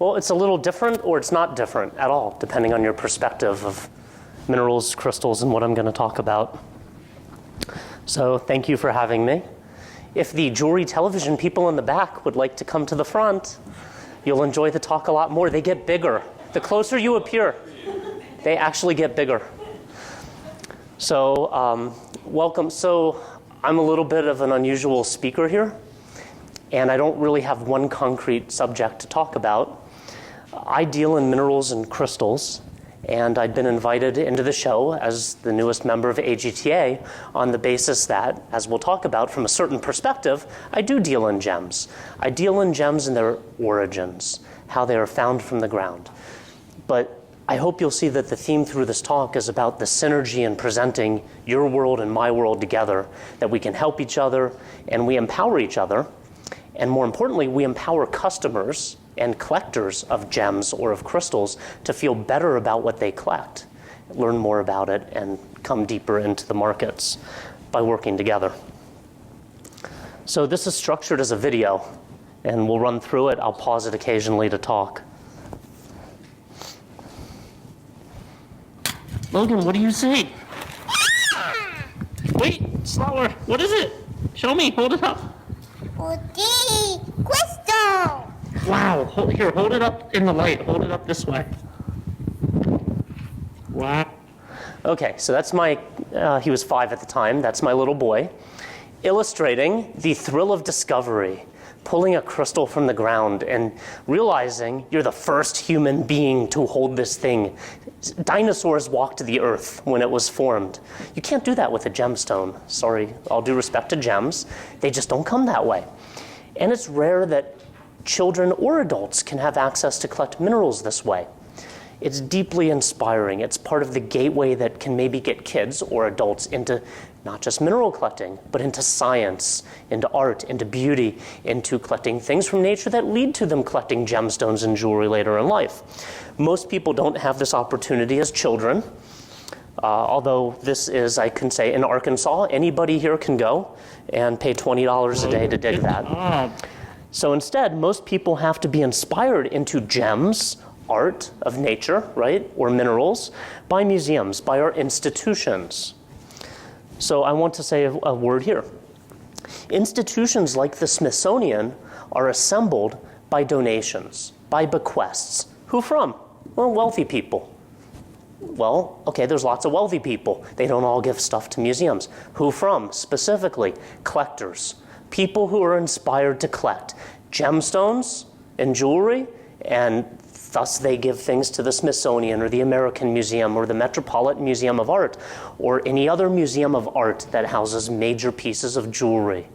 Well, it's a little different or it's not different at all, depending on your perspective of minerals, crystals, and what I'm going to talk about. So thank you for having me. If the jewelry television people in the back would like to come to the front, you'll enjoy the talk a lot more. They get bigger. The closer you appear, they actually get bigger. So welcome. So I'm a little bit of an unusual speaker here, and I don't really have one concrete subject to talk about. I deal in minerals and crystals, and I'd been invited into the show as the newest member of AGTA on the basis that, as we'll talk about from a certain perspective, I do deal in gems. I deal in gems and their origins, how they are found from the ground. But I hope you'll see that the theme through this talk is about the synergy in presenting your world and my world together, that we can help each other and we empower each other. And more importantly, we empower customers and collectors of gems or of crystals to feel better about what they collect, learn more about it, and come deeper into the markets by working together. So this is structured as a video, and we'll run through it. I'll pause it occasionally to talk. Logan, what do you see? Wait, slower. What is it? Show me. Hold it up. Crystal! Wow. Here, hold it up in the light. Hold it up this way. Wow. Okay, so that's my, he was 5 at the time. That's my little boy, illustrating the thrill of discovery, pulling a crystal from the ground and realizing you're the first human being to hold this thing. Dinosaurs walked the earth when it was formed. You can't do that with a gemstone. Sorry, all due respect to gems. They just don't come that way. And it's rare that children or adults can have access to collect minerals this way. It's deeply inspiring. It's part of the gateway that can maybe get kids or adults into not just mineral collecting, but into science, into art, into beauty, into collecting things from nature that lead to them collecting gemstones and jewelry later in life. Most people don't have this opportunity as children, although this is, I can say, in Arkansas, anybody here can go and pay $20 a day to dig that. So instead, most people have to be inspired into gems, art of nature, right, or minerals, by museums, by our institutions. So I want to say a word here. Institutions like the Smithsonian are assembled by donations, by bequests. Who from? Well, wealthy people. Well, okay, there's lots of wealthy people. They don't all give stuff to museums. Who from? Specifically, collectors. People who are inspired to collect gemstones and jewelry, and thus they give things to the Smithsonian or the American Museum or the Metropolitan Museum of Art or any other museum of art that houses major pieces of jewelry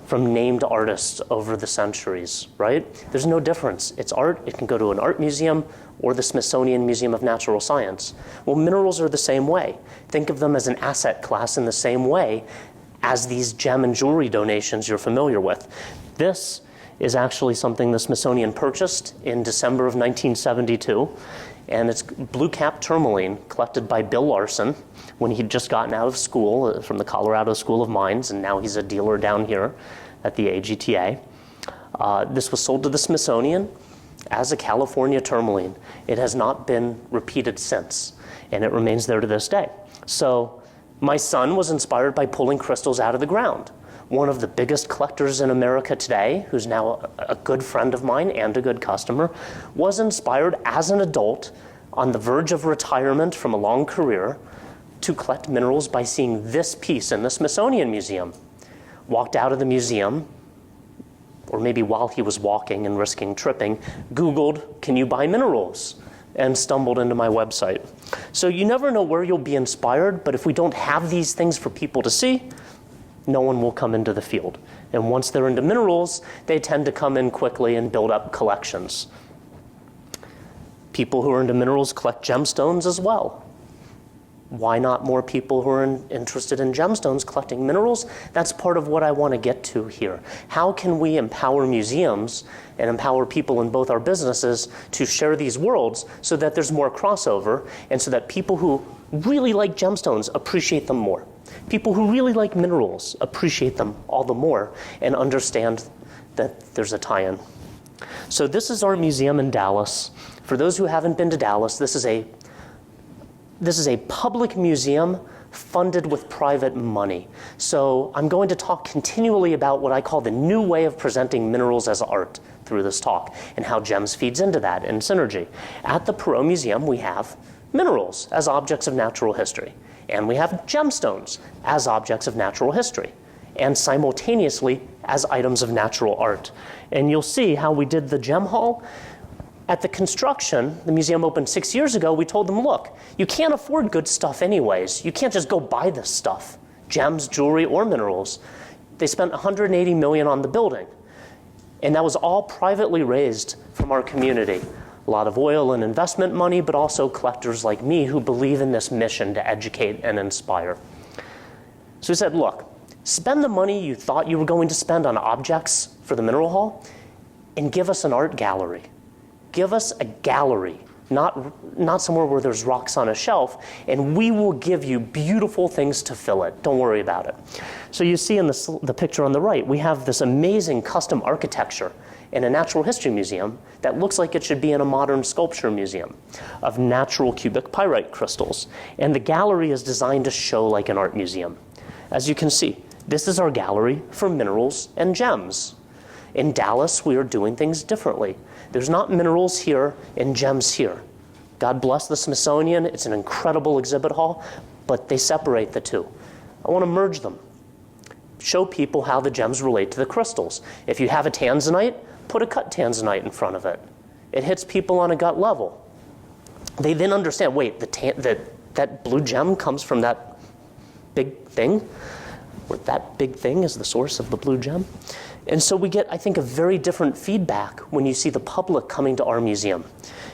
from named artists over the centuries, right? There's no difference. It's art. It can go to an art museum or the Smithsonian Museum of Natural Science. Well, minerals are the same way. Think of them as an asset class in the same way as these gem and jewelry donations you're familiar with. This is actually something the Smithsonian purchased in December of 1972, and it's blue cap tourmaline collected by Bill Larson when he'd just gotten out of school from the Colorado School of Mines, and now he's a dealer down here at the AGTA. This was sold to the Smithsonian as a California tourmaline. It has not been repeated since, and it remains there to this day. So my son was inspired by pulling crystals out of the ground. One of the biggest collectors in America today, who's now a good friend of mine and a good customer, was inspired as an adult on the verge of retirement from a long career to collect minerals by seeing this piece in the Smithsonian Museum. Walked out of the museum, or maybe while he was walking and risking tripping, Googled, "Can you buy minerals?" and stumbled into my website. So you never know where you'll be inspired, but if we don't have these things for people to see, no one will come into the field. And once they're into minerals, they tend to come in quickly and build up collections. People who are into minerals collect gemstones as well. Why not more people who are interested in gemstones collecting minerals? That's part of what I want to get to here. How can we empower museums and empower people in both our businesses to share these worlds so that there's more crossover and so that people who really like gemstones appreciate them more? People who really like minerals appreciate them all the more and understand that there's a tie-in. So this is our museum in Dallas. For those who haven't been to Dallas, this is a public museum funded with private money. So I'm going to talk continually about what I call the new way of presenting minerals as art through this talk, and how GEMS feeds into that in synergy. At the Perot Museum, we have minerals as objects of natural history, and we have gemstones as objects of natural history, and simultaneously as items of natural art. And you'll see how we did the gem hall. At the construction, the museum opened 6 years ago, we told them, look, you can't afford good stuff anyways. You can't just go buy this stuff, gems, jewelry, or minerals. They spent $180 million on the building. And that was all privately raised from our community. A lot of oil and investment money, but also collectors like me who believe in this mission to educate and inspire. So we said, look, spend the money you thought you were going to spend on objects for the mineral hall and give us an art gallery. Give us a gallery, not somewhere where there's rocks on a shelf, and we will give you beautiful things to fill it. Don't worry about it. So you see in the picture on the right, we have this amazing custom architecture in a natural history museum that looks like it should be in a modern sculpture museum of natural cubic pyrite crystals. And the gallery is designed to show like an art museum. As you can see, this is our gallery for minerals and gems. In Dallas, we are doing things differently. There's not minerals here and gems here. God bless the Smithsonian. It's an incredible exhibit hall, but they separate the two. I want to merge them. Show people how the gems relate to the crystals. If you have a tanzanite, put a cut tanzanite in front of it. It hits people on a gut level. They then understand, wait, that blue gem comes from that big thing? Where that big thing is the source of the blue gem? And so we get, I think, a very different feedback when you see the public coming to our museum.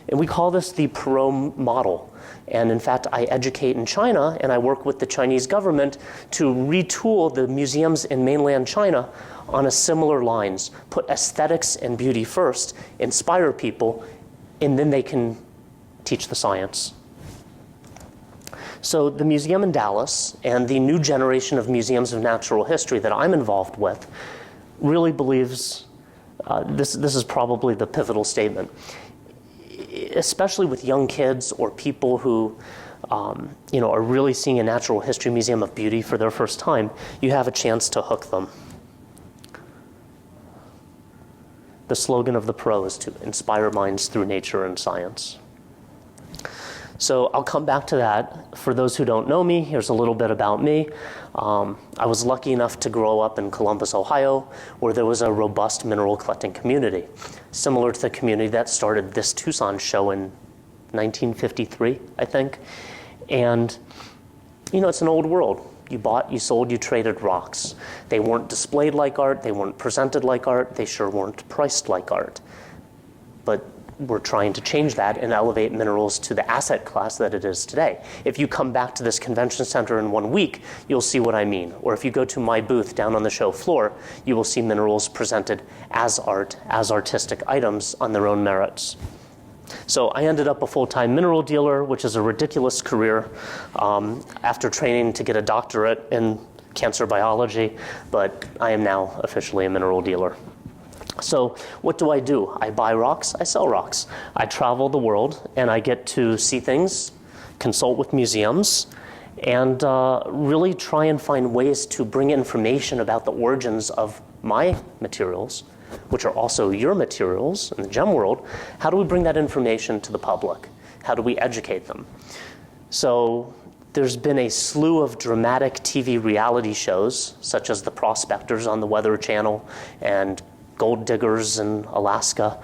And we call this the Perot model. And in fact, I educate in China, and I work with the Chinese government to retool the museums in mainland China on a similar lines. Put aesthetics and beauty first, inspire people, and then they can teach the science. So the museum in Dallas and the new generation of museums of natural history that I'm involved with really believes, this is probably the pivotal statement, especially with young kids or people who are really seeing a natural history museum of beauty for their first time, you have a chance to hook them. The slogan of the Perot is to inspire minds through nature and science. So I'll come back to that. For those who don't know me, here's a little bit about me. I was lucky enough to grow up in Columbus, Ohio, where there was a robust mineral collecting community, similar to the community that started this Tucson show in 1953, I think. And, it's an old world. You bought, you sold, you traded rocks. They weren't displayed like art. They weren't presented like art. They sure weren't priced like art. But we're trying to change that and elevate minerals to the asset class that it is today. If you come back to this convention center in 1 week, you'll see what I mean. Or if you go to my booth down on the show floor, you will see minerals presented as art, as artistic items on their own merits. So I ended up a full-time mineral dealer, which is a ridiculous career, after training to get a doctorate in cancer biology, but I am now officially a mineral dealer. So what do? I buy rocks, I sell rocks. I travel the world, and I get to see things, consult with museums, and really try and find ways to bring information about the origins of my materials, which are also your materials in the gem world. How do we bring that information to the public? How do we educate them? So there's been a slew of dramatic TV reality shows, such as The Prospectors on the Weather Channel and Gold Diggers in Alaska.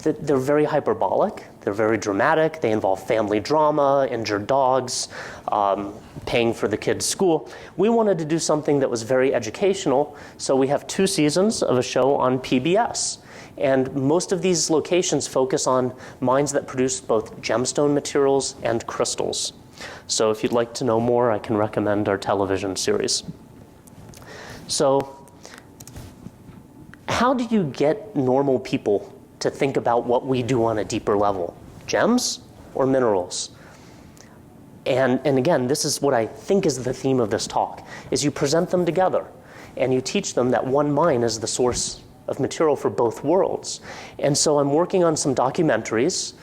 They're very hyperbolic, they're very dramatic, they involve family drama, injured dogs, paying for the kids' school. We wanted to do something that was very educational, so we have 2 seasons of a show on PBS. And most of these locations focus on mines that produce both gemstone materials and crystals. So if you'd like to know more, I can recommend our television series. So how do you get normal people to think about what we do on a deeper level? Gems or minerals? And again, this is what I think is the theme of this talk, is you present them together and you teach them that one mine is the source of material for both worlds. And so I'm working on some documentaries.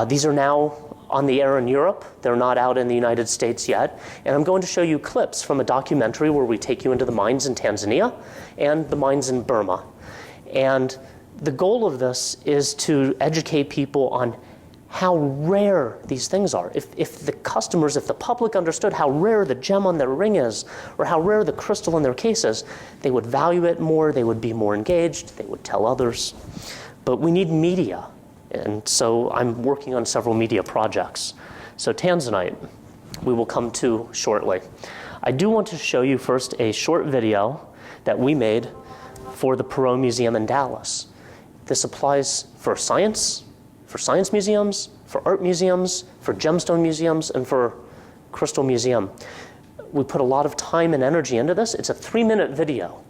These are now on the air in Europe. They're not out in the United States yet. And I'm going to show you clips from a documentary where we take you into the mines in Tanzania and the mines in Burma. And the goal of this is to educate people on how rare these things are. If the customers, if the public understood how rare the gem on their ring is, or how rare the crystal in their case is, they would value it more, they would be more engaged, they would tell others. But we need media. And so I'm working on several media projects. So Tanzanite, we will come to shortly. I do want to show you first a short video that we made for the Perot Museum in Dallas. This applies for science museums, for art museums, for gemstone museums, and for crystal museum. We put a lot of time and energy into this. It's a 3-minute video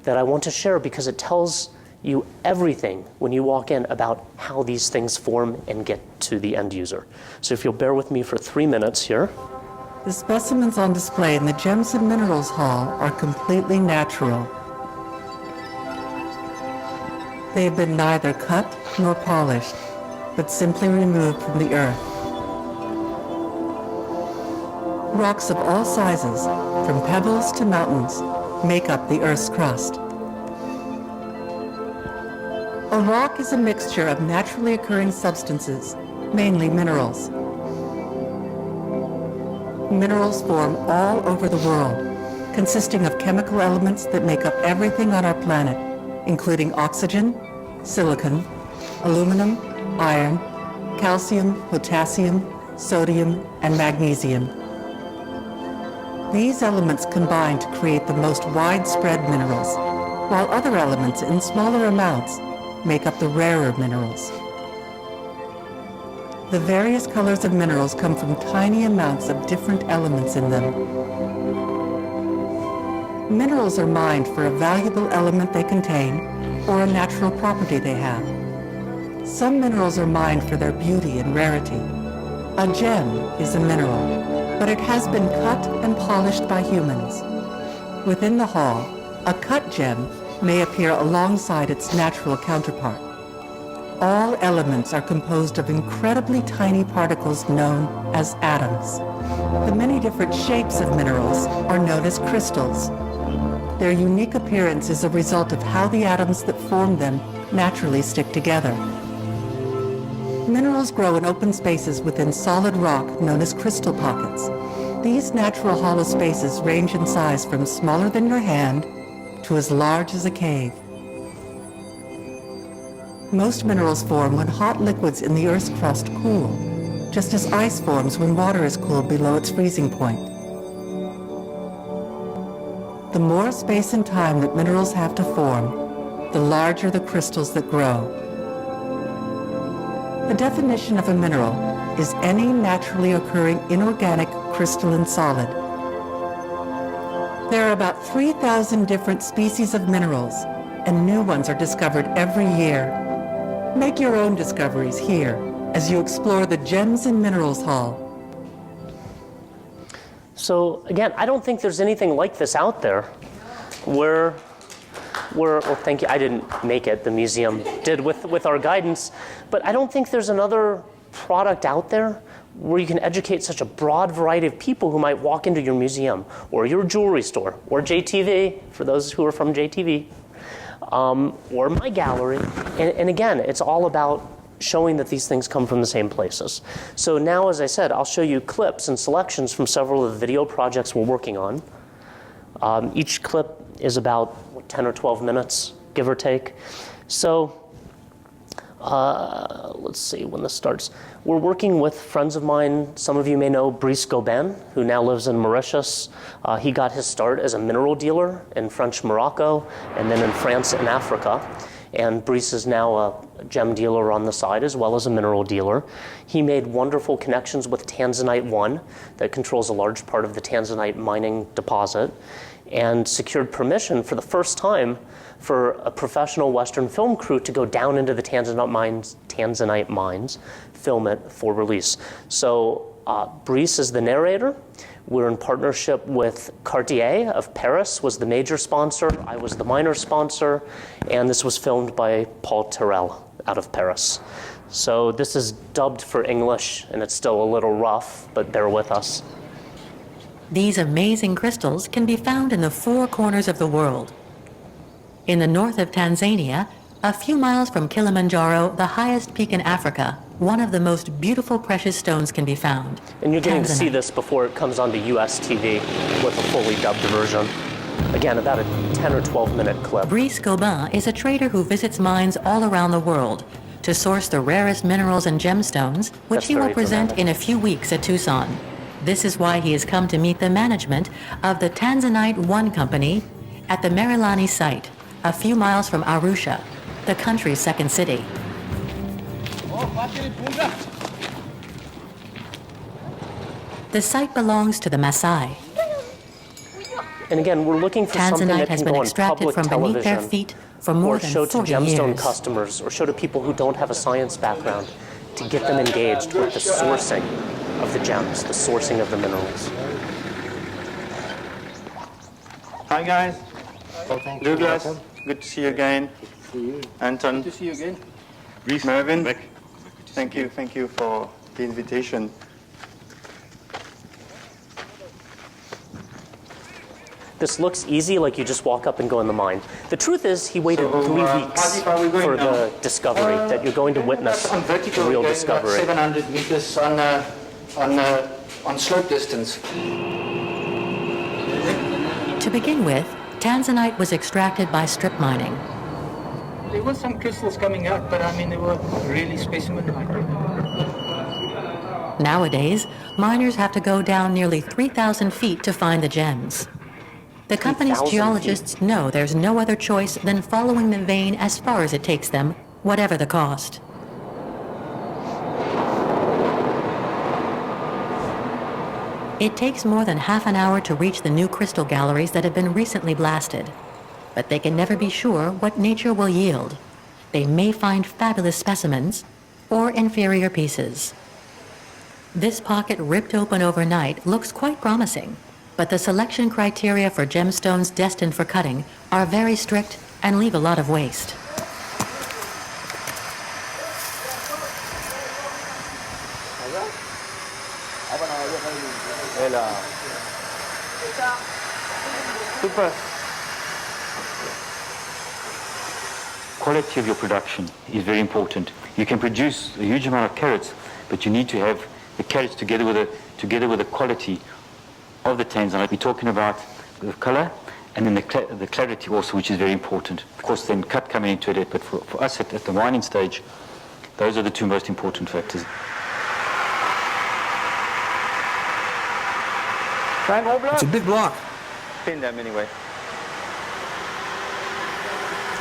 that I want to share because it tells you everything when you walk in about how these things form and get to the end user. So if you'll bear with me for 3 minutes here. The specimens on display in the Gems and Minerals Hall are completely natural. They have been neither cut nor polished, but simply removed from the earth. Rocks of all sizes, from pebbles to mountains, make up the Earth's crust. A rock is a mixture of naturally occurring substances, mainly minerals. Minerals form all over the world, consisting of chemical elements that make up everything on our planet, including oxygen, silicon, aluminum, iron, calcium, potassium, sodium, and magnesium. These elements combine to create the most widespread minerals, while other elements in smaller amounts make up the rarer minerals. The various colors of minerals come from tiny amounts of different elements in them. Minerals are mined for a valuable element they contain or a natural property they have. Some minerals are mined for their beauty and rarity. A gem is a mineral, but it has been cut and polished by humans. Within the hall, a cut gem may appear alongside its natural counterpart. All elements are composed of incredibly tiny particles known as atoms. The many different shapes of minerals are known as crystals. Their unique appearance is a result of how the atoms that form them naturally stick together. Minerals grow in open spaces within solid rock known as crystal pockets. These natural hollow spaces range in size from smaller than your hand to as large as a cave. Most minerals form when hot liquids in the Earth's crust cool, just as ice forms when water is cooled below its freezing point. The more space and time that minerals have to form, the larger the crystals that grow. The definition of a mineral is any naturally occurring inorganic crystalline solid. There are about 3,000 different species of minerals, and new ones are discovered every year. Make your own discoveries here as you explore the Gems and Minerals Hall. So again, I don't think there's anything like this out there where well, thank you, I didn't make it, the museum did with our guidance, but I don't think there's another product out there where you can educate such a broad variety of people who might walk into your museum or your jewelry store or JTV, for those who are from JTV, or my gallery. And again, it's all about showing that these things come from the same places. So now, as I said, I'll show you clips and selections from several of the video projects we're working on. Each clip is about 10 or 12 minutes, give or take. So let's see when this starts. We're working with friends of mine. Some of you may know Brice Gobin, who now lives in Mauritius. He got his start as a mineral dealer in French Morocco and then in France and Africa. And Brice is now a gem dealer on the side as well as a mineral dealer. He made wonderful connections with Tanzanite 1 that controls a large part of the Tanzanite mining deposit and secured permission for the first time for a professional Western film crew to go down into the Tanzanite mines, film it for release. So Brice is the narrator. We're in partnership with Cartier of Paris, was the major sponsor. I was the minor sponsor. And this was filmed by Paul Terrell out of Paris. So this is dubbed for English, and it's still a little rough, but bear with us. These amazing crystals can be found in the four corners of the world. In the north of Tanzania, a few miles from Kilimanjaro, the highest peak in Africa, one of the most beautiful precious stones can be found. And you're getting to see Tanzanite. this before it comes onto US TV with a fully dubbed version. Again, about a 10 or 12-minute clip. Brice Gobin is a trader who visits mines all around the world to source the rarest minerals and gemstones, which That's he will very present dramatic. in a few weeks at Tucson. This is why he has come to meet the management of the Tanzanite One Company at the Marilani site, a few miles from Arusha, the country's second city. The site belongs to the Maasai. And again, we're looking for something Tanzanite that has can been go on extracted public from beneath their television, feet for more or than show to 40 gemstone years. customers, or show to people who don't have a science background, to get them engaged with the sourcing of the gems, the sourcing of the minerals. Hi guys. Douglas, good to see you again. Anton. Good to see you again. Mervyn. Thank you for the invitation. This looks easy, like you just walk up and go in the mine. The truth is, he waited So, 3 how weeks deep are we going for now? the discovery, that you're going to witness On the vertical, real we're going discovery. about 700 meters on slope distance. To begin with, Tanzanite was extracted by strip mining. There were some crystals coming out, but I mean, they were really specimen-like. Nowadays, miners have to go down nearly 3,000 feet to find the gems. The company's 3,000 geologists know there's no other choice than following the vein as far as it takes them, whatever the cost. It takes more than half an hour to reach the new crystal galleries that have been recently blasted. But they can never be sure what nature will yield. They may find fabulous specimens or inferior pieces. This pocket ripped open overnight looks quite promising, but the selection criteria for gemstones destined for cutting are very strict and leave a lot of waste. Super. Quality of your production is very important. You can produce a huge amount of carats, but you need to have the carats together with the quality of the tanzanite. We're talking about the color and then the clarity also, which is very important. Of course, then cut coming into it, but for us at the mining stage, those are the two most important factors. It's a big block. Pin them anyway.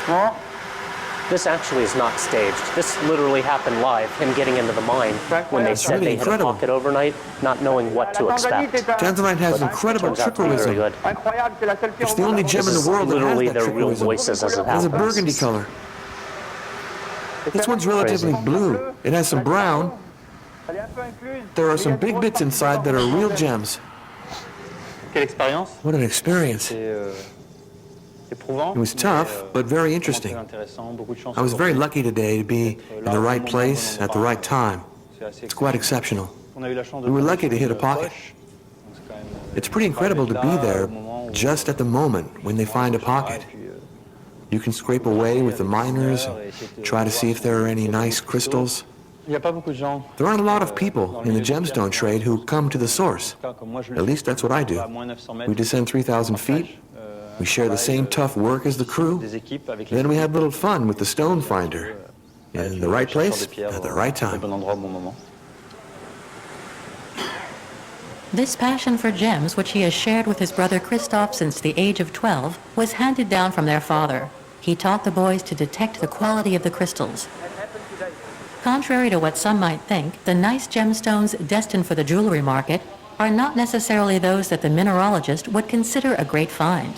More? This actually is not staged. This literally happened live, him getting into the mine when they said really they hit a incredible. pocket overnight, not knowing what to expect. Tanzanite has incredible Turns out to be very trickleism. good. It's the only gem This in is the world that literally has that their real trickleism. voices as it It has a happens. burgundy color. This one's relatively blue. It has some brown. There are some big bits inside that are real gems. Quelle expérience? What an experience. C'est éprouvant. It was tough, but very très interesting. intéressant. Beaucoup de chance. I was very lucky today to be in the right place at the right time. It's quite exceptional. On a eu la chance de We were tomber lucky to sur hit a une pocket. poche. Donc c'est quand même, It's pretty incredible to be there just at the moment when they find a pocket. et puis, You can scrape away with the miners and try to see if there are any nice crystals. il y a pas beaucoup de gens. There aren't a lot of people in the gemstone trade who come to the source. Comme moi, je le At least that's what I do. fais à moins 900 mètres. We descend 3,000 feet. We share the same tough work as the crew. Des équipes avec les Then we have a little fun with the stone finder. In the right place, at the right au time. bon endroit au bon moment. This passion for gems, which he has shared with his brother Christophe since the age of 12, was handed down from their father. He taught the boys to detect the quality of the crystals. Contrary to what some might think, the nice gemstones destined for the jewelry market are not necessarily those that the mineralogist would consider a great find.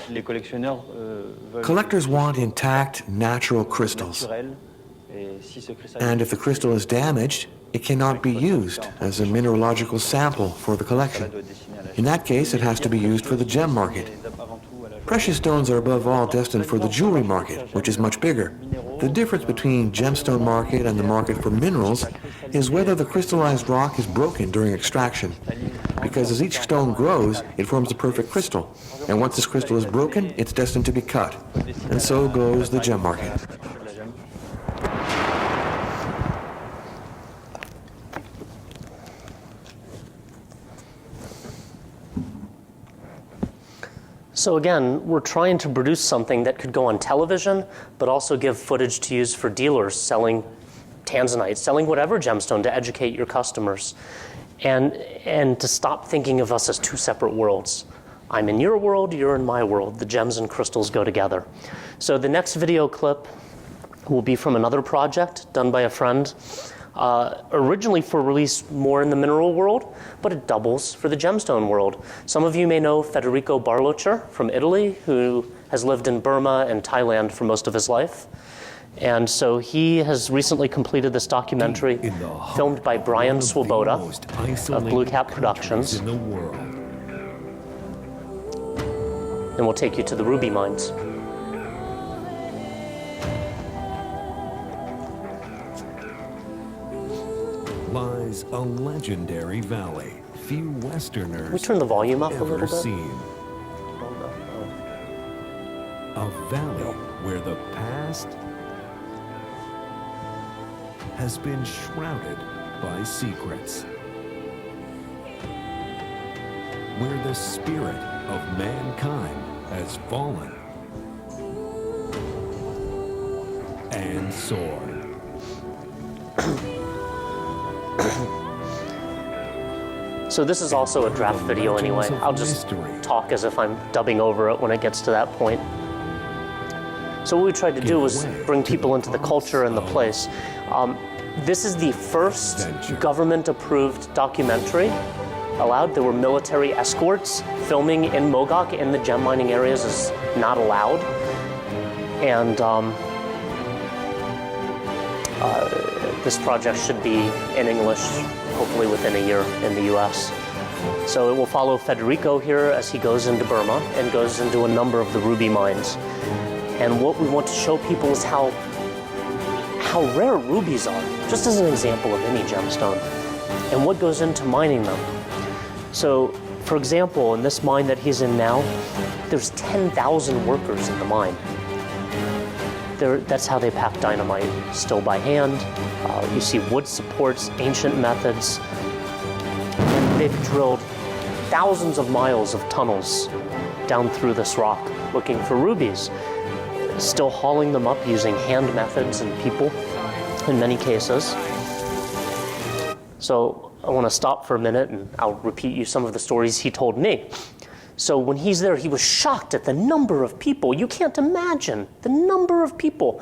Les collectionneurs veulent Collectors want intact, natural crystals. naturels. And if the crystal is damaged, it cannot be used as a mineralogical sample for the collection. In that case, it has to be used for the gem market. Precious stones are above all destined for the jewelry market, which is much bigger. The difference between gemstone market and the market for minerals is whether the crystallized rock is broken during extraction. Because as each stone grows, it forms a perfect crystal. And once this crystal is broken, it's destined to be cut. And so goes the gem market. So again, we're trying to produce something that could go on television, but also give footage to use for dealers selling tanzanite, selling whatever gemstone to educate your customers. And to stop thinking of us as two separate worlds. I'm in your world, you're in my world. The gems and crystals go together. So the next video clip will be from another project done by a friend, originally for release more in the mineral world, but it doubles for the gemstone world. Some of you may know Federico Barlocher from Italy, who has lived in Burma and Thailand for most of his life. And so he has recently completed this documentary filmed by Brian Swoboda of Blue Cap Productions. And we'll take you to the ruby mines. Lies a legendary valley few Westerners we turn the volume up a little bit? seen. A valley where the past has been shrouded by secrets. Where the spirit of mankind has fallen and soared. So this is also a draft video anyway. I'll just talk as if I'm dubbing over it when it gets to that point. So what we tried to do was bring people into the culture and the place. This is the first government-approved documentary allowed. There were military escorts. Filming in Mogok in the gem mining areas is not allowed. And this project should be in English, hopefully within a year in the US. So it will follow Federico here as he goes into Burma and goes into a number of the ruby mines. And what we want to show people is how rare rubies are, just as an example of any gemstone, and what goes into mining them. So, for example, in this mine that he's in now, there's 10,000 workers in the mine. That's how they pack dynamite, still by hand. You see wood supports, ancient methods. And they've drilled thousands of miles of tunnels down through this rock looking for rubies, still hauling them up using hand methods and people in many cases. So I want to stop for a minute and I'll repeat you some of the stories he told me. So when he's there, he was shocked at the number of people. You can't imagine the number of people.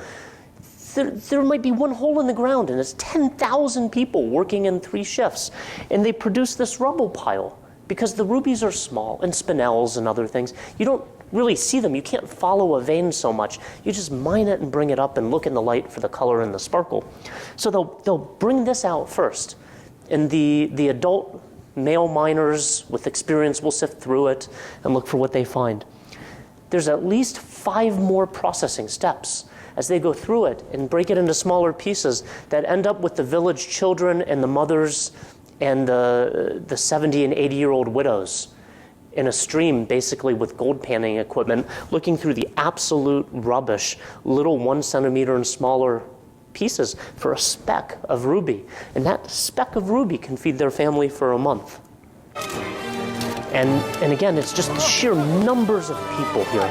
There might be one hole in the ground and it's 10,000 people working in 3 shifts. And they produce this rubble pile because the rubies are small, and spinels and other things. You don't really see them. You can't follow a vein so much. You just mine it and bring it up and look in the light for the color and the sparkle. So they'll bring this out first. And the adult male miners with experience will sift through it and look for what they find. There's at least 5 more processing steps as they go through it and break it into smaller pieces that end up with the village children and the mothers and the 70 and 80-year-old widows in a stream, basically with gold panning equipment, looking through the absolute rubbish, little 1 centimeter and smaller pieces for a speck of ruby. And that speck of ruby can feed their family for a month. And again, it's just sheer numbers of people here.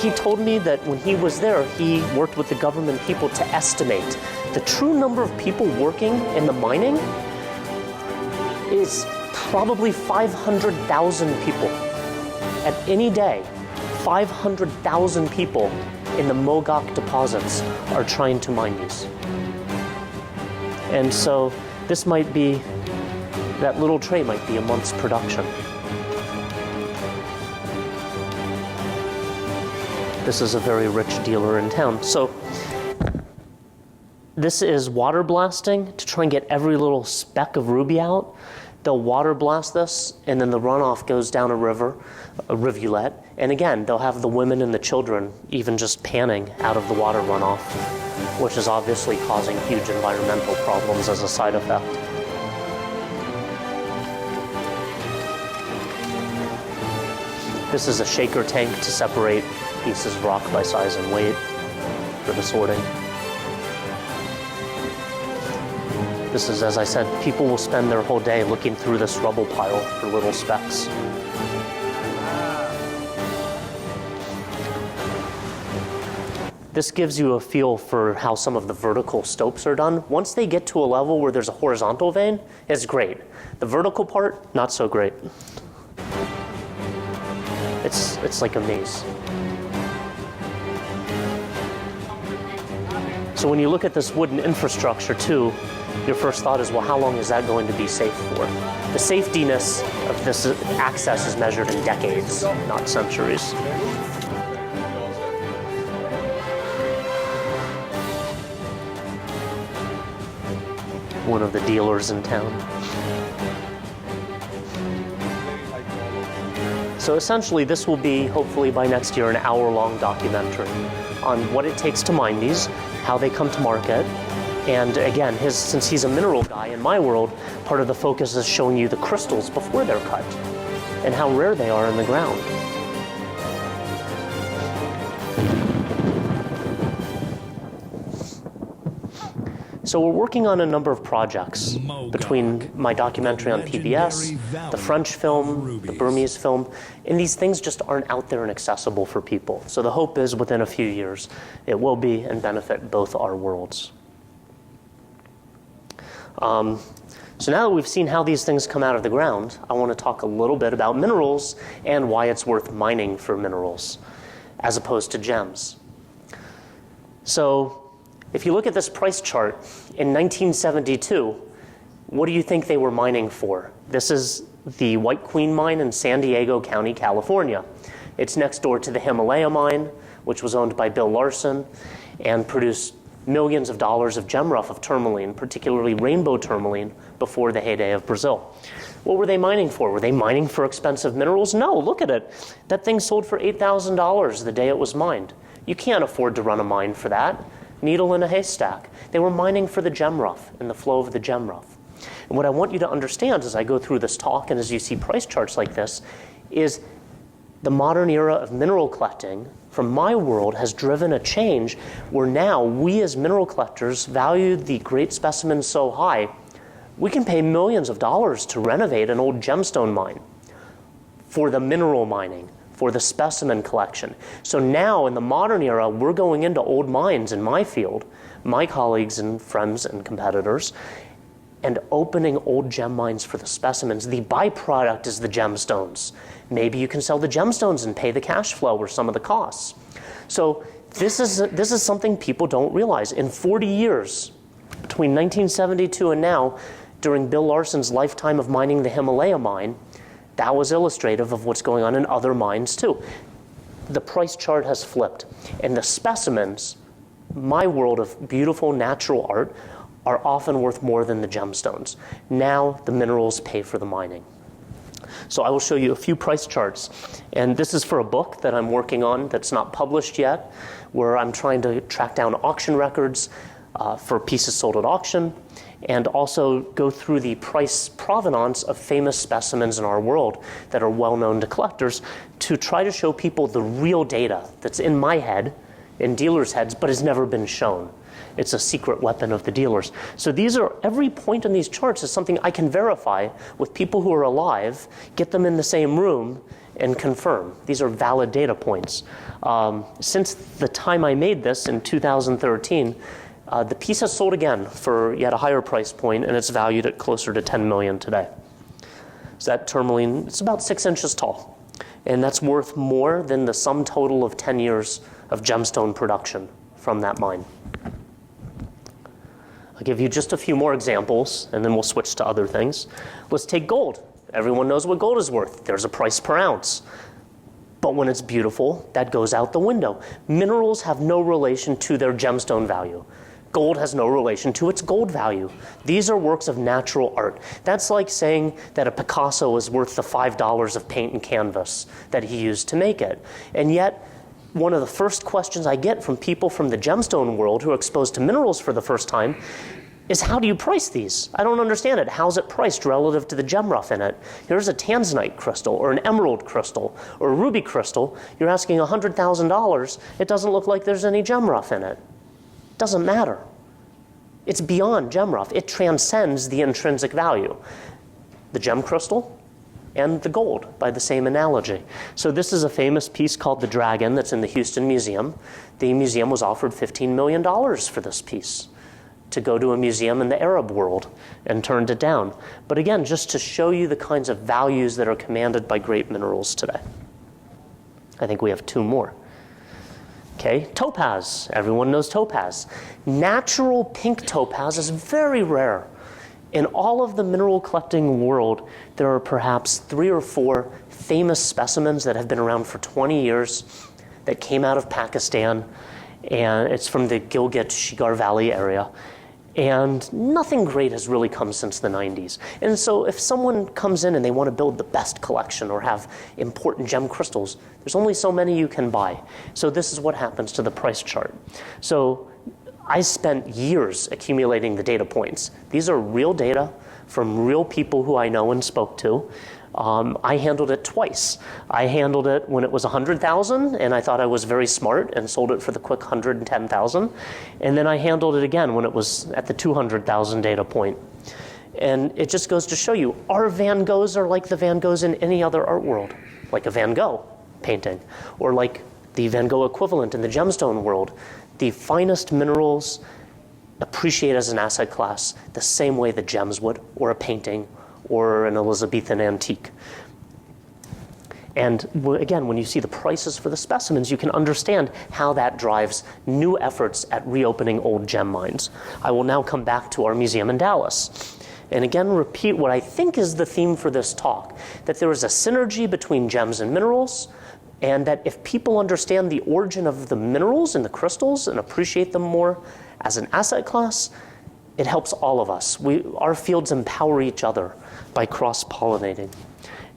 He told me that when he was there, he worked with the government people to estimate the true number of people working in the mining is probably 500,000 people. At any day, 500,000 people in the Mogok deposits are trying to mine these. And so this might be, that little tray might be a month's production. This is a very rich dealer in town. So This is water blasting to try and get every little speck of ruby out. They'll water blast this, and then the runoff goes down a river, a rivulet. And again, they'll have the women and the children even just panning out of the water runoff, which is obviously causing huge environmental problems as a side effect. This is a shaker tank to separate pieces of rock by size and weight for the sorting. This is, as I said, people will spend their whole day looking through this rubble pile for little specks. This gives you a feel for how some of the vertical stopes are done. Once they get to a level where there's a horizontal vein, it's great. The vertical part, not so great. It's like a maze. So when you look at this wooden infrastructure too, your first thought is, well, how long is that going to be safe for? The safetiness of this access is measured in decades, not centuries. One of the dealers in town. So essentially, this will be, hopefully by next year, an hour-long documentary on what it takes to mine these, how they come to market. And again, since he's a mineral guy in my world, part of the focus is showing you the crystals before they're cut and how rare they are in the ground. So we're working on a number of projects between my documentary on PBS, the French film, the Burmese film, and these things just aren't out there and accessible for people. So the hope is within a few years, it will be and benefit both our worlds. So now that we've seen how these things come out of the ground, I want to talk a little bit about minerals and why it's worth mining for minerals as opposed to gems. So if you look at this price chart, in 1972, what do you think they were mining for? This is the White Queen mine in San Diego County, California. It's next door to the Himalaya mine, which was owned by Bill Larson and produced millions of dollars of gem rough of tourmaline, particularly rainbow tourmaline, before the heyday of Brazil. What were they mining for? Were they mining for expensive minerals? No, look at it. That thing sold for $8,000 the day it was mined. You can't afford to run a mine for that. Needle in a haystack. They were mining for the gem rough and the flow of the gem rough. And what I want you to understand as I go through this talk and as you see price charts like this is the modern era of mineral collecting from my world has driven a change where now we as mineral collectors value the great specimens so high, we can pay millions of dollars to renovate an old gemstone mine for the mineral mining, for the specimen collection. So now in the modern era, we're going into old mines in my field, my colleagues and friends and competitors, and opening old gem mines for the specimens. The byproduct is the gemstones. Maybe you can sell the gemstones and pay the cash flow or some of the costs. So this is something people don't realize. In 40 years, between 1972 and now, during Bill Larson's lifetime of mining the Himalaya mine, that was illustrative of what's going on in other mines too. The price chart has flipped. And the specimens, my world of beautiful natural art, are often worth more than the gemstones. Now the minerals pay for the mining. So I will show you a few price charts. And this is for a book that I'm working on that's not published yet, where I'm trying to track down auction records for pieces sold at auction, and also go through the price provenance of famous specimens in our world that are well known to collectors to try to show people the real data that's in my head, in dealers' heads, but has never been shown. It's a secret weapon of the dealers. So every point on these charts is something I can verify with people who are alive, get them in the same room, and confirm. These are valid data points. Since the time I made this in 2013, the piece has sold again for yet a higher price point, and it's valued at closer to $10 million today. So that tourmaline, it's about 6 inches tall, and that's worth more than the sum total of 10 years of gemstone production from that mine. I'll give you just a few more examples, and then we'll switch to other things. Let's take gold. Everyone knows what gold is worth. There's a price per ounce. But when it's beautiful, that goes out the window. Minerals have no relation to their gemstone value. Gold has no relation to its gold value. These are works of natural art. That's like saying that a Picasso is worth the $5 of paint and canvas that he used to make it. And yet, one of the first questions I get from people from the gemstone world who are exposed to minerals for the first time is, how do you price these? I don't understand it. How's it priced relative to the gem rough in it? Here's a tanzanite crystal or an emerald crystal or a ruby crystal. You're asking $100,000. It doesn't look like there's any gem rough in it. Doesn't matter. It's beyond gem rough. It transcends the intrinsic value. The gem crystal and the gold, by the same analogy. So this is a famous piece called The Dragon that's in the Houston Museum. The museum was offered $15 million for this piece to go to a museum in the Arab world, and turned it down. But again, just to show you the kinds of values that are commanded by great minerals today. I think we have two more. Okay, topaz. Everyone knows topaz. Natural pink topaz is very rare. In all of the mineral collecting world, there are perhaps 3 or 4 famous specimens that have been around for 20 years that came out of Pakistan, and it's from the Gilgit-Shigar Valley area. And nothing great has really come since the 90s. And so if someone comes in and they want to build the best collection or have important gem crystals, there's only so many you can buy. So this is what happens to the price chart. So I spent years accumulating the data points. These are real data from real people who I know and spoke to. I handled it twice. I handled it when it was 100,000 and I thought I was very smart and sold it for the quick 110,000. And then I handled it again when it was at the 200,000 data point. And it just goes to show you, our Van Goghs are like the Van Goghs in any other art world, like a Van Gogh painting, or like the Van Gogh equivalent in the gemstone world. The finest minerals appreciate as an asset class the same way the gems would, or a painting, or an Elizabethan antique. And again, when you see the prices for the specimens, you can understand how that drives new efforts at reopening old gem mines. I will now come back to our museum in Dallas. And again, repeat what I think is the theme for this talk, that there is a synergy between gems and minerals, and that if people understand the origin of the minerals and the crystals and appreciate them more as an asset class, it helps all of us. Our fields empower each other by cross-pollinating.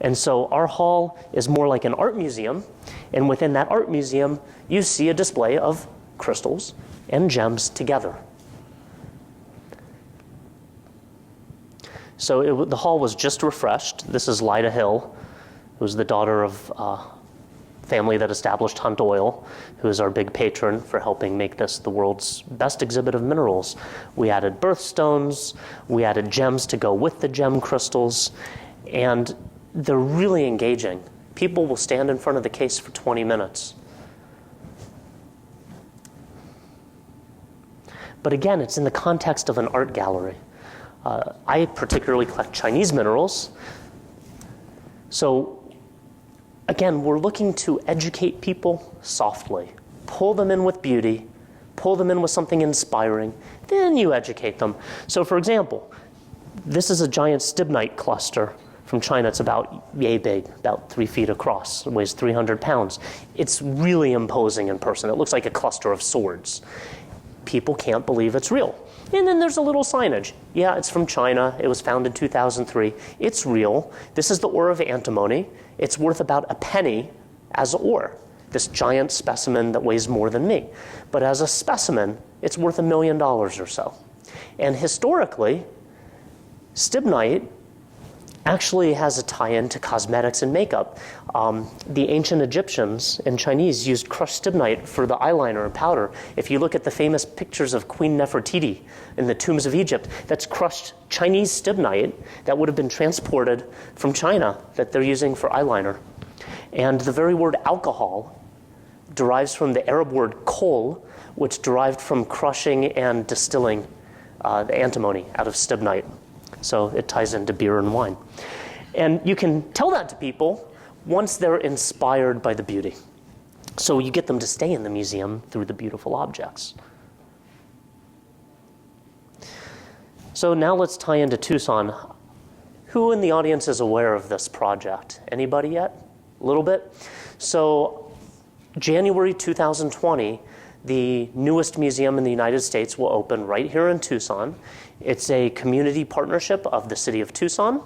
And so our hall is more like an art museum, and within that art museum, you see a display of crystals and gems together. So the hall was just refreshed. This is Lyda Hill, who's the daughter of a family that established Hunt Oil, who is our big patron for helping make this the world's best exhibit of minerals. We added birthstones, we added gems to go with the gem crystals, and they're really engaging. People will stand in front of the case for 20 minutes. But again, it's in the context of an art gallery. I particularly collect Chinese minerals. So again, we're looking to educate people softly. Pull them in with beauty, pull them in with something inspiring, then you educate them. So for example, this is a giant stibnite cluster from China. It's about yay big, about 3 feet across. It weighs 300 pounds. It's really imposing in person. It looks like a cluster of swords. People can't believe it's real. And then there's a little signage. Yeah, it's from China. It was found in 2003. It's real. This is the ore of antimony. It's worth about a penny as ore, this giant specimen that weighs more than me. But as a specimen, it's worth $1 million or so. And historically, stibnite actually has a tie-in to cosmetics and makeup. The ancient Egyptians and Chinese used crushed stibnite for the eyeliner and powder. If you look at the famous pictures of Queen Nefertiti in the tombs of Egypt, that's crushed Chinese stibnite that would have been transported from China that they're using for eyeliner. And the very word alcohol derives from the Arab word kol, which derived from crushing and distilling the antimony out of stibnite. So it ties into beer and wine. And you can tell that to people once they're inspired by the beauty. So you get them to stay in the museum through the beautiful objects. So now let's tie into Tucson. Who in the audience is aware of this project? Anybody yet? A little bit? So January 2020, The newest museum in the United States will open right here in Tucson. It's a community partnership of the city of Tucson,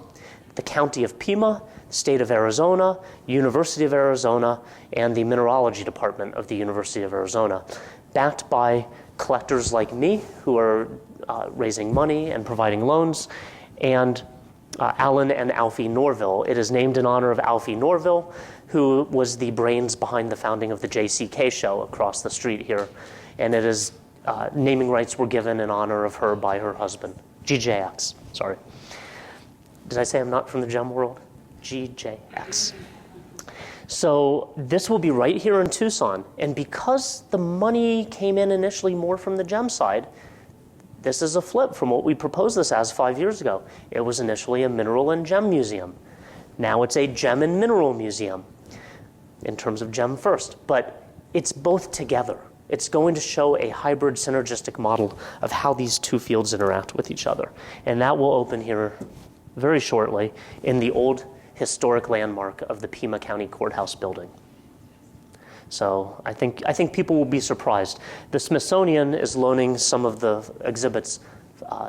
the county of Pima, the state of Arizona, University of Arizona, and the mineralogy department of the University of Arizona, backed by collectors like me who are raising money and providing loans, and Alan and Alfie Norville. It is named in honor of Alfie Norville, who was the brains behind the founding of the JCK show across the street here. And it is, naming rights were given in honor of her by her husband, GJX, sorry. Did I say I'm not from the gem world? GJX. So this will be right here in Tucson. And because the money came in initially more from the gem side, this is a flip from what we proposed this as 5 years ago. It was initially a mineral and gem museum. Now it's a gem and mineral museum in terms of gem first, but it's both together. It's going to show a hybrid synergistic model of how these two fields interact with each other. And that will open here very shortly in the old historic landmark of the Pima County Courthouse building. So I think people will be surprised. The Smithsonian is loaning some of the exhibits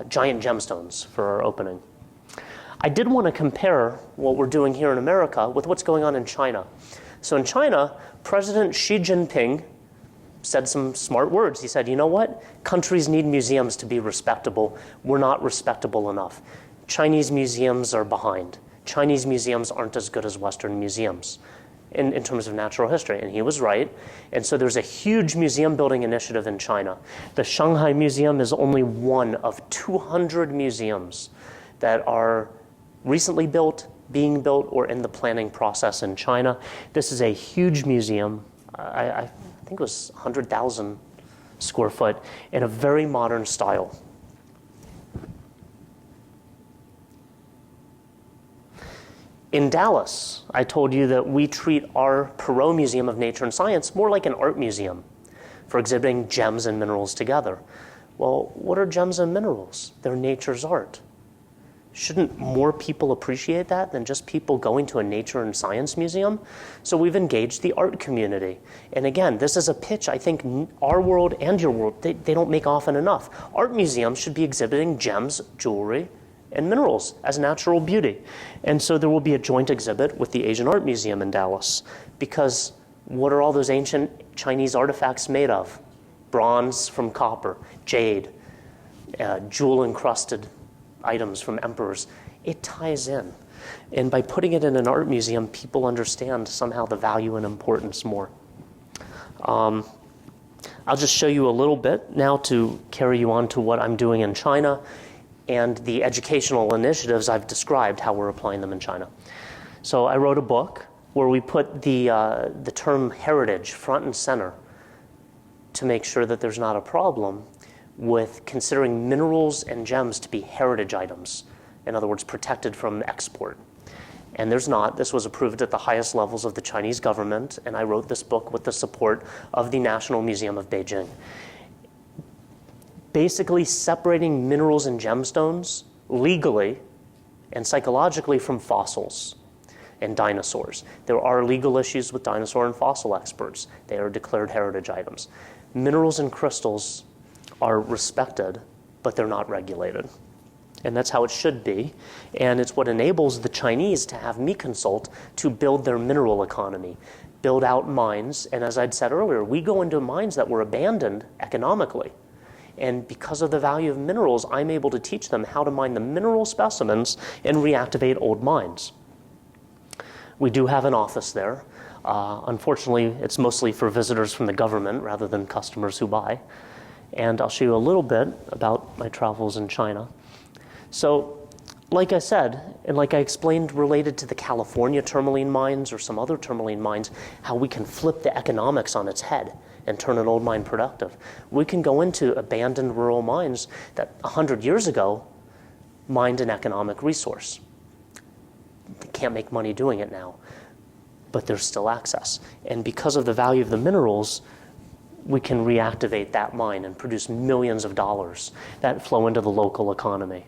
giant gemstones for our opening. I did want to compare what we're doing here in America with what's going on in China. So in China, President Xi Jinping said some smart words. He said, you know what? Countries need museums to be respectable. We're not respectable enough. Chinese museums are behind. Chinese museums aren't as good as Western museums in terms of natural history. And he was right. And so there's a huge museum building initiative in China. The Shanghai Museum is only one of 200 museums that are recently built, being built, or in the planning process in China. This is a huge museum. I think it was 100,000 square foot in a very modern style. In Dallas, I told you that we treat our Perot Museum of Nature and Science more like an art museum for exhibiting gems and minerals together. Well, what are gems and minerals? They're nature's art. Shouldn't more people appreciate that than just people going to a nature and science museum? So we've engaged the art community. And again, this is a pitch I think our world and your world, they don't make often enough. Art museums should be exhibiting gems, jewelry, and minerals as natural beauty. And so there will be a joint exhibit with the Asian Art Museum in Dallas, because what are all those ancient Chinese artifacts made of? Bronze from copper, jade, jewel-encrusted items from emperors. It ties in. And by putting it in an art museum, people understand somehow the value and importance more. I'll just show you a little bit now to carry you on to what I'm doing in China and the educational initiatives I've described, how we're applying them in China. So I wrote a book where we put the term heritage front and center to make sure that there's not a problem with considering minerals and gems to be heritage items. In other words, protected from export. And there's not. This was approved at the highest levels of the Chinese government, and I wrote this book with the support of the National Museum of Beijing. Basically separating minerals and gemstones legally and psychologically from fossils and dinosaurs. There are legal issues with dinosaur and fossil experts. They are declared heritage items. Minerals and crystals are respected, but they're not regulated. And that's how it should be. And it's what enables the Chinese to have me consult to build their mineral economy, build out mines. And as I'd said earlier, we go into mines that were abandoned economically. And because of the value of minerals, I'm able to teach them how to mine the mineral specimens and reactivate old mines. We do have an office there. Unfortunately, it's mostly for visitors from the government rather than customers who buy. And I'll show you a little bit about my travels in China. So, like I said, and like I explained related to the California tourmaline mines or some other tourmaline mines, how we can flip the economics on its head and turn an old mine productive. We can go into abandoned rural mines that 100 years ago mined an economic resource. They can't make money doing it now, but there's still access. And because of the value of the minerals, we can reactivate that mine and produce millions of dollars that flow into the local economy.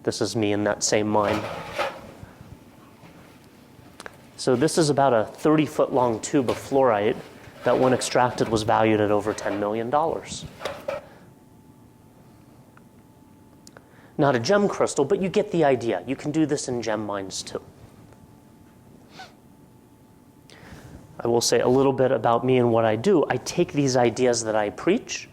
This is me in that same mine. So this is about a 30-foot long tube of fluorite that when extracted was valued at over $10 million. Not a gem crystal, but you get the idea. You can do this in gem mines too. I will say a little bit about me and what I do. I take these ideas that I preach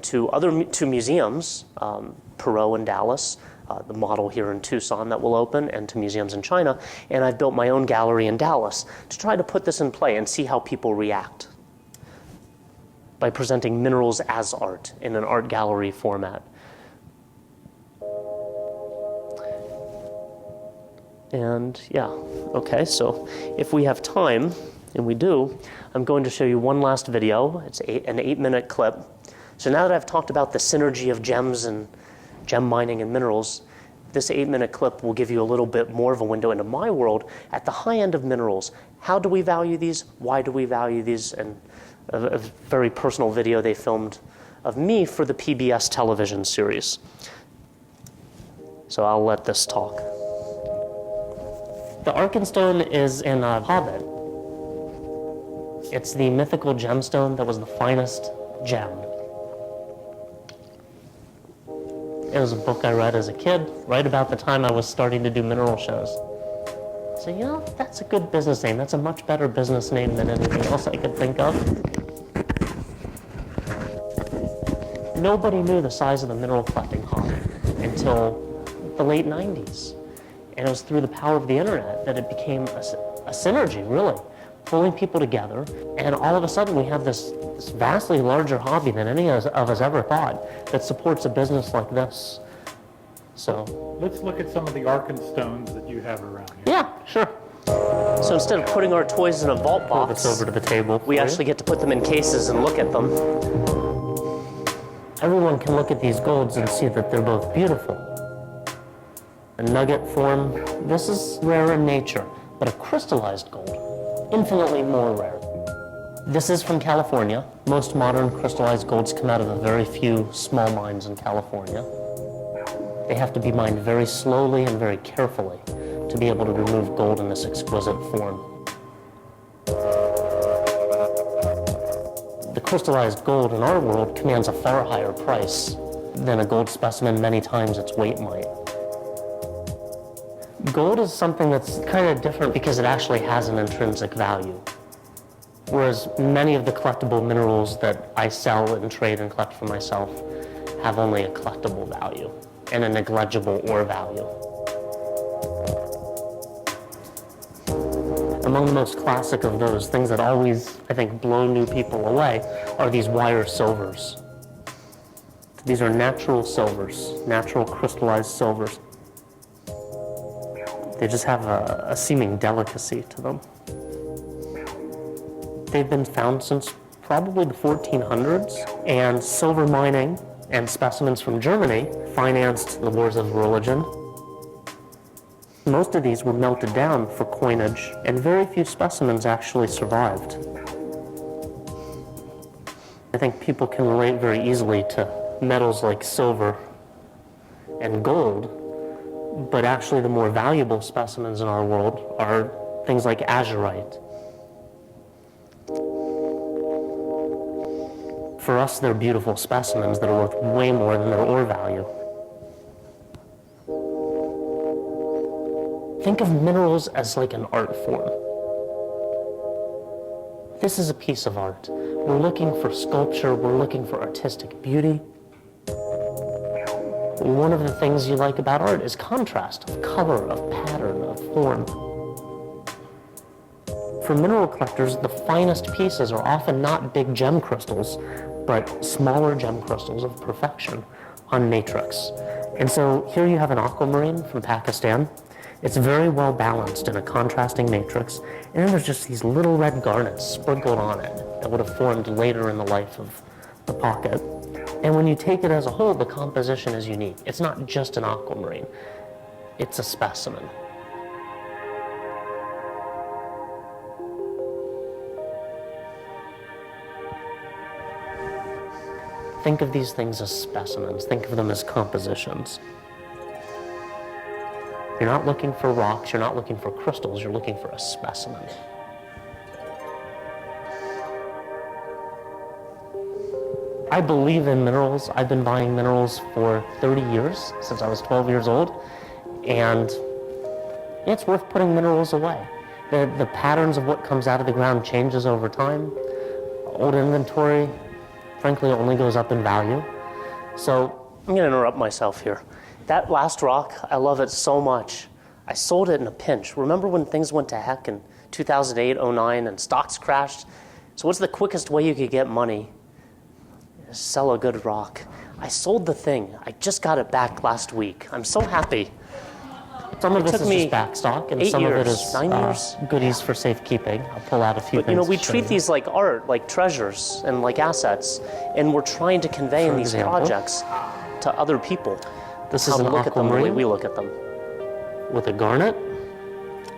to two museums, Perot in Dallas, the model here in Tucson that will open, and to museums in China. And I've built my own gallery in Dallas to try to put this in play and see how people react by presenting minerals as art in an art gallery format. And yeah, okay, so if we have time, and we do, I'm going to show you one last video. It's an 8-minute clip. So now that I've talked about the synergy of gems and gem mining and minerals, this 8-minute clip will give you a little bit more of a window into my world at the high end of minerals. How do we value these? Why do we value these? And a very personal video they filmed of me for the PBS television series. So I'll let this talk. The Arkenstone is in a Hobbit. It's the mythical gemstone that was the finest gem. It was a book I read as a kid, right about the time I was starting to do mineral shows. So, you know, that's a good business name. That's a much better business name than anything else I could think of. Nobody knew the size of the mineral collecting hobby until the late 90s. And it was through the power of the internet that it became a synergy, really, pulling people together. And all of a sudden we have this vastly larger hobby than any of us ever thought that supports a business like this. So let's look at some of the Arkenstones that you have around here. Yeah, sure. So instead of putting our toys in a vault box, over to the table, we actually get to put them in cases and look at them. Everyone can look at these golds and see that they're both beautiful. A nugget form, this is rare in nature, but a crystallized gold, infinitely more rare. This is from California. Most modern crystallized golds come out of a very few small mines in California. They have to be mined very slowly and very carefully to be able to remove gold in this exquisite form. The crystallized gold in our world commands a far higher price than a gold specimen many times its weight might. Gold is something that's kind of different because it actually has an intrinsic value. Whereas many of the collectible minerals that I sell and trade and collect for myself have only a collectible value and a negligible ore value. Among the most classic of those, things that always, I think, blow new people away are these wire silvers. These are natural silvers, natural crystallized silvers. They just have a seeming delicacy to them. They've been found since probably the 1400s, and silver mining and specimens from Germany financed the wars of religion. Most of these were melted down for coinage, and very few specimens actually survived. I think people can relate very easily to metals like silver and gold, but actually the more valuable specimens in our world are things like azurite. For us, they're beautiful specimens that are worth way more than their ore value. Think of minerals as like an art form. This is a piece of art. We're looking for sculpture, we're looking for artistic beauty. One of the things you like about art is contrast of color, of pattern, of form. For mineral collectors, the finest pieces are often not big gem crystals, but smaller gem crystals of perfection on matrix. And so here you have an aquamarine from Pakistan. It's very well balanced in a contrasting matrix, and then there's just these little red garnets sprinkled on it that would have formed later in the life of the pocket. And when you take it as a whole, the composition is unique. It's not just an aquamarine, it's a specimen. Think of these things as specimens. Think of them as compositions. You're not looking for rocks, you're not looking for crystals, you're looking for a specimen. I believe in minerals. I've been buying minerals for 30 years, since I was 12 years old, and it's worth putting minerals away. The patterns of what comes out of the ground changes over time. Old inventory, frankly, only goes up in value. So I'm gonna interrupt myself here. That last rock, I love it so much. I sold it in a pinch. Remember when things went to heck in 2008, 09, and stocks crashed? So what's the quickest way you could get money? Sell a good rock. I sold the thing. I just got it back last week. I'm so happy. Some of this is just back stock, and some of it is 9 years. Goodies for safekeeping. I'll pull out a few things. But you know, we treat these like art, like treasures, and like assets, and we're trying to convey in these projects to other people. This is an look at them the way we look at them. With a garnet,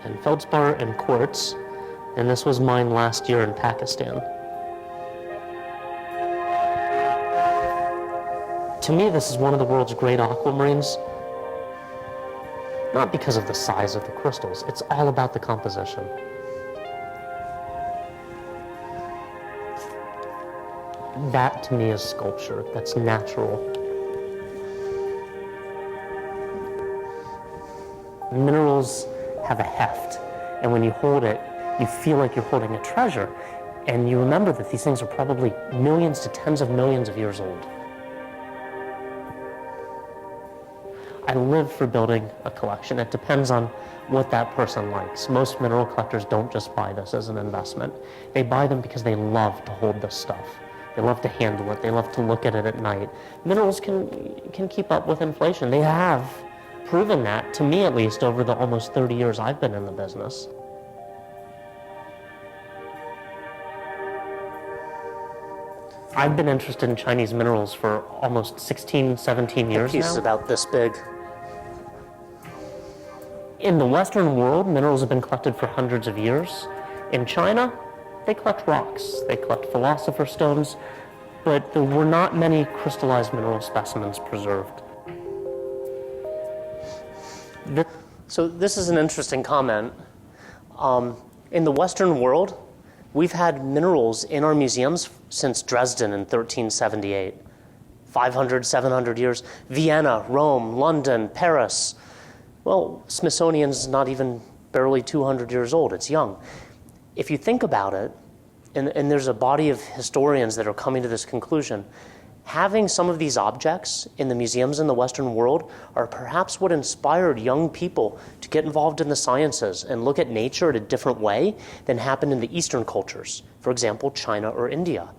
and feldspar, and quartz, and this was mined last year in Pakistan. To me, this is one of the world's great aquamarines, not because of the size of the crystals. It's all about the composition. That, to me, is sculpture. That's natural. Minerals have a heft, and when you hold it, you feel like you're holding a treasure, and you remember that these things are probably millions to tens of millions of years old. I live for building a collection. It depends on what that person likes. Most mineral collectors don't just buy this as an investment. They buy them because they love to hold this stuff. They love to handle it. They love to look at it at night. Minerals can keep up with inflation. They have proven that, to me at least, over the almost 30 years I've been in the business. I've been interested in Chinese minerals for almost 16, 17 years now. The piece is about this big. In the Western world, minerals have been collected for hundreds of years. In China, they collect rocks. They collect philosopher's stones, but there were not many crystallized mineral specimens preserved. So this is an interesting comment. In the Western world, we've had minerals in our museums since Dresden in 1378. 500, 700 years. Vienna, Rome, London, Paris. Well, Smithsonian's not even barely 200 years old. It's young. If you think about it, and there's a body of historians that are coming to this conclusion, having some of these objects in the museums in the Western world are perhaps what inspired young people to get involved in the sciences and look at nature in a different way than happened in the Eastern cultures, for example, China or India.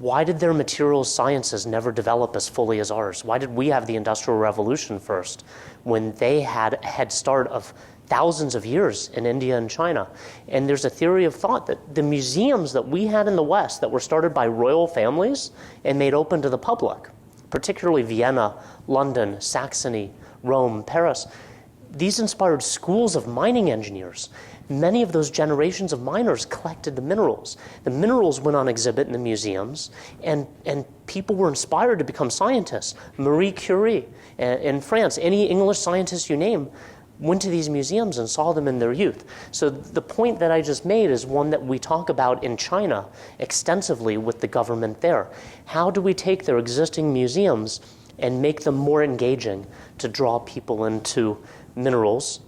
Why did their materials sciences never develop as fully as ours? Why did we have the Industrial Revolution first when they had a head start of thousands of years in India and China? And there's a theory of thought that the museums that we had in the West that were started by royal families and made open to the public, particularly Vienna, London, Saxony, Rome, Paris, these inspired schools of mining engineers. Many of those generations of miners collected the minerals. The minerals went on exhibit in the museums, and people were inspired to become scientists. Marie Curie in France, any English scientist you name, went to these museums and saw them in their youth. So the point that I just made is one that we talk about in China extensively with the government there. How do we take their existing museums and make them more engaging to draw people into minerals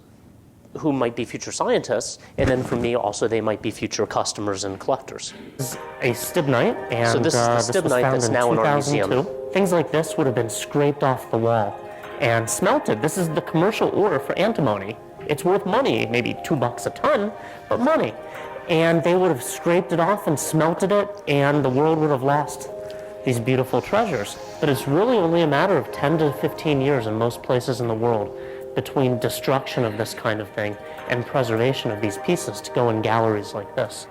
who might be future scientists, and then for me also they might be future customers and collectors. This is a stibnite, and so this is the stibnite that's now in our museum. Things like this would have been scraped off the wall and smelted. This is the commercial ore for antimony. It's worth money, maybe $2 a ton, but money. And they would have scraped it off and smelted it, and the world would have lost these beautiful treasures. But it's really only a matter of 10 to 15 years in most places in the world between destruction of this kind of thing and preservation of these pieces to go in galleries like this.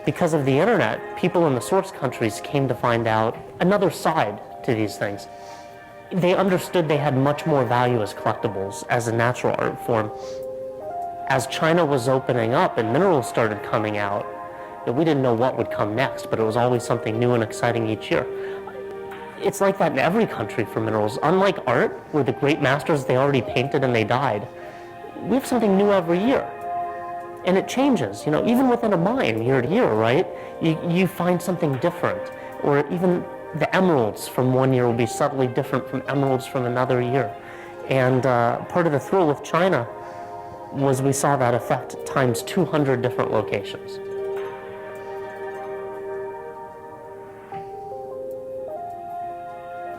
Because of the internet, people in the source countries came to find out another side to these things. They understood they had much more value as collectibles, as a natural art form. As China was opening up and minerals started coming out, we didn't know what would come next, but it was always something new and exciting each year. It's like that in every country for minerals. Unlike art, where the great masters, they already painted and they died, we have something new every year. And it changes, even within a mine, year to year, right? You find something different. Or even the emeralds from one year will be subtly different from emeralds from another year. And part of the thrill with China was we saw that effect times 200 different locations.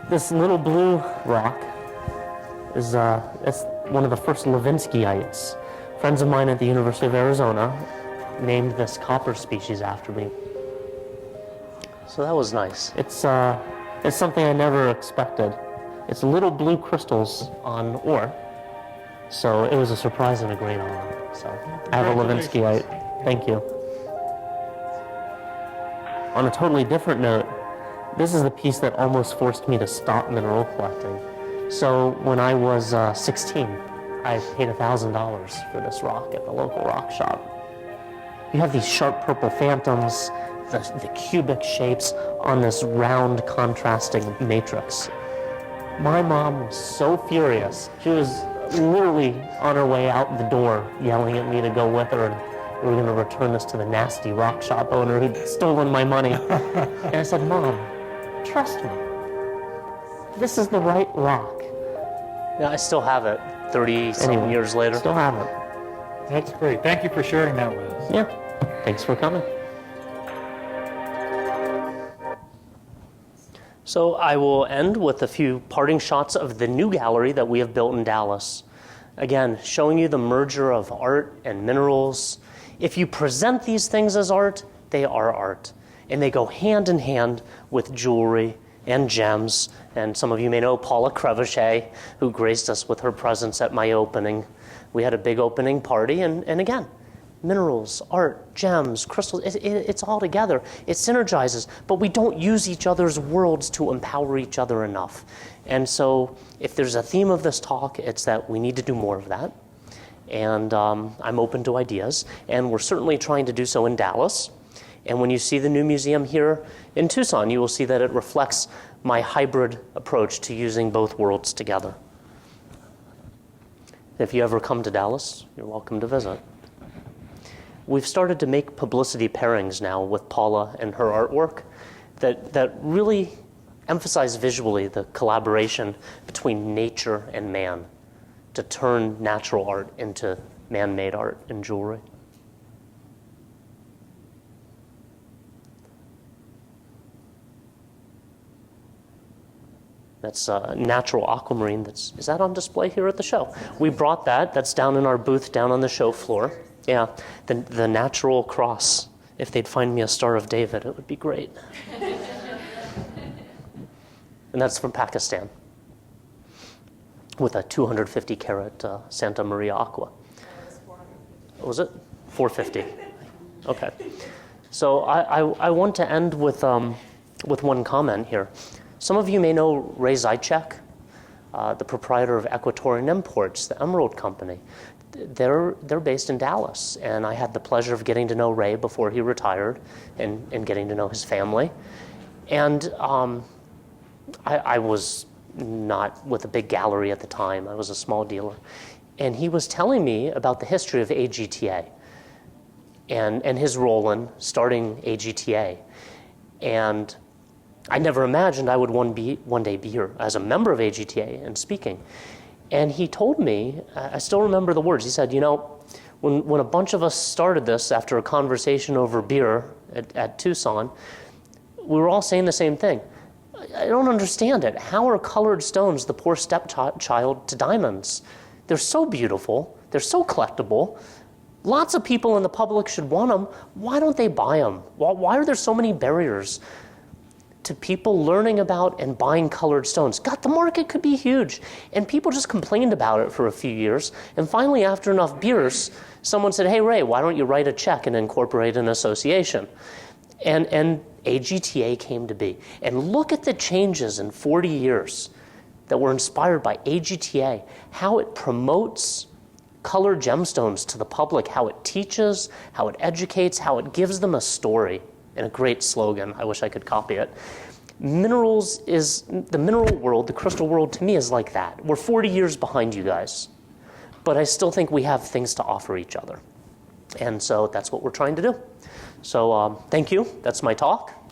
This little blue rock is it's one of the first Lavinskyites. Friends of mine at the University of Arizona named this copper species after me. So that was nice. It's something I never expected. It's little blue crystals on ore. So it was a surprise and a great honor. So I have a Lavinskyite. Thank you. On a totally different note, this is the piece that almost forced me to stop mineral collecting. So when I was 16, I paid $1,000 for this rock at the local rock shop. You have these sharp purple phantoms, the cubic shapes on this round contrasting matrix. My mom was so furious. She was literally on her way out the door yelling at me to go with her, and we were going to return this to the nasty rock shop owner who'd stolen my money. And I said, Mom, trust me. This is the right rock. Yeah, I still have it 30-some years later. Still have it. That's great. Thank you for sharing that with us. Yeah. Thanks for coming. So I will end with a few parting shots of the new gallery that we have built in Dallas. Again, showing you the merger of art and minerals. If you present these things as art, they are art. And they go hand in hand with jewelry and gems. And some of you may know Paula Crevichet, who graced us with her presence at my opening. We had a big opening party, and again, minerals, art, gems, crystals, it's all together. It synergizes, but we don't use each other's worlds to empower each other enough. And so if there's a theme of this talk, it's that we need to do more of that. And I'm open to ideas, and we're certainly trying to do so in Dallas. And when you see the new museum here in Tucson, you will see that it reflects my hybrid approach to using both worlds together. If you ever come to Dallas, you're welcome to visit. We've started to make publicity pairings now with Paula and her artwork that really emphasize visually the collaboration between nature and man to turn natural art into man-made art and jewelry. That's natural aquamarine. Is that on display here at the show? We brought that. That's down in our booth down on the show floor. Yeah, the natural cross. If they'd find me a Star of David, it would be great. And that's from Pakistan with a 250 carat Santa Maria aqua. What was it? 450. Okay. So I want to end with one comment here. Some of you may know Ray Zychek, the proprietor of Equatorian Imports, the Emerald Company. They're based in Dallas, and I had the pleasure of getting to know Ray before he retired and getting to know his family. And I was not with a big gallery at the time. I was a small dealer. And he was telling me about the history of AGTA and his role in starting AGTA. And I never imagined I would one day be here as a member of AGTA and speaking. And he told me, I still remember the words, he said, when a bunch of us started this after a conversation over beer at Tucson, we were all saying the same thing. I don't understand it. How are colored stones the poor stepchild to diamonds? They're so beautiful. They're so collectible. Lots of people in the public should want them. Why don't they buy them? Why are there so many barriers to people learning about and buying colored stones? God, the market could be huge. And people just complained about it for a few years. And finally, after enough beers, someone said, hey, Ray, why don't you write a check and incorporate an association? And AGTA came to be. And look at the changes in 40 years that were inspired by AGTA, how it promotes colored gemstones to the public, how it teaches, how it educates, how it gives them a story. And a great slogan. I wish I could copy it. Minerals is, the mineral world, the crystal world, to me is like that. We're 40 years behind you guys. But I still think we have things to offer each other. And so that's what we're trying to do. So thank you. That's my talk.